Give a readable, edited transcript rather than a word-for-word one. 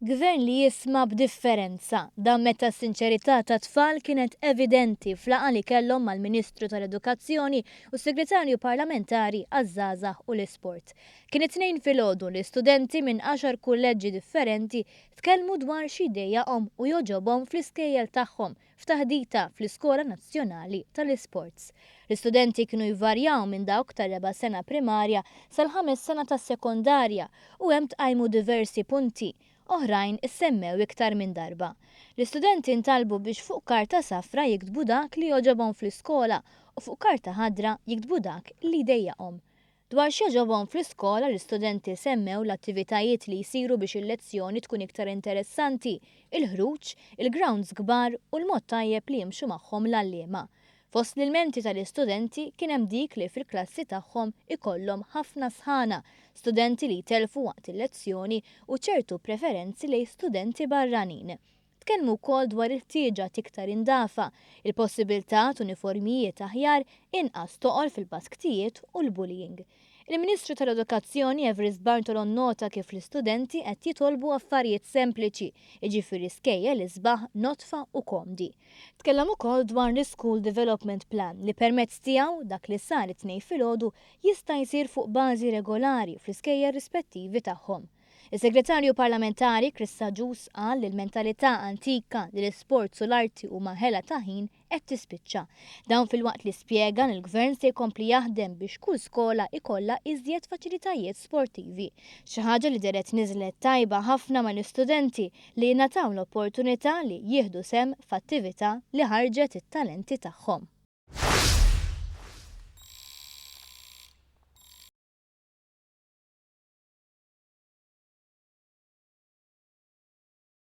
Gvern li jisma' b'differenza, dan meta s-sinċerità ta' tfal kienet evidenti f'laqgħa li kellhom mal-Ministru tal-Edukazzjoni u s-Segretarju Parlamentari għaż-żgħażagħ u l-Isport. Kien it-tnejn filgħodu li studenti minn 10 kulleġġi differenti tkellmu dwar xi jdejjaqhom u joġobhom fl-iskejjel tagħhom f'taħdita fl-Iskola Nazzjonali tal-Isports. L-istudenti kienu jvarjaw minn dawk tar-reba' sena primarja sal-5 sena tas-sekondarja u hemm tqajmu diversi punti. Oħrajn issemmew iktar minn darba. L-istudenti ntalbu biex fuq karta safra jiktbu dak li joġobhom fl-iskola u fuq karta ħadra jiktbu dak li jdejjaqhom. Dwar x'joġobhom fl-iskola l-istudenti semmew l-attivitajiet li jsiru biex il-lezzjoni tkun iktar interessanti, il-ħruġ, il-grounds kbar u l-mod tajjeb li jimxu magħhom l-għalliema. Fost l-ilmenti tal-istudenti kien hemm dik li fil-klassi tagħhom ikollhom ħafna sħana, studenti li jtelfu waqt il-lezzjoni u ċertu preferenzi lejn studenti barranin. Tkellmu wkoll dwar il-ħtieġa tiktar indafa, il-possibilità uniformijiet aħjar inqas toqol fil-basktijiet u l-bullying. Il-Ministru tal-Edukazzjoni Evris Bartolon nota kif l-istudenti qed jitolbu affarijiet sempliċi, jiġifieri skejjel isbaħ, notfa u komdi. Tkellem ukoll dwar l-School Development Plan li permezz tiegħu dak li sar it-tnejn filgħodu jista' jsir fuq bażi regolari fl-iskejjel rispettivi tagħhom. Is-Segretarju Parlamentari Krista Ġus qal li l-mentalità antika li l-isports u l-arti huma ħela ta' ħin qed tispiċċa. Dawn filwaqt li spjega li l-Gvern se jkompli jaħdem biex kull skola ikollha iżjed faċilitajiet sportivi. Xi ħaġa li deret niżlet tajba ħafna mal-istudenti li jingħataw l-opportunità li jieħdu sehem f'attività li ħarġet it-talenti tagħhom.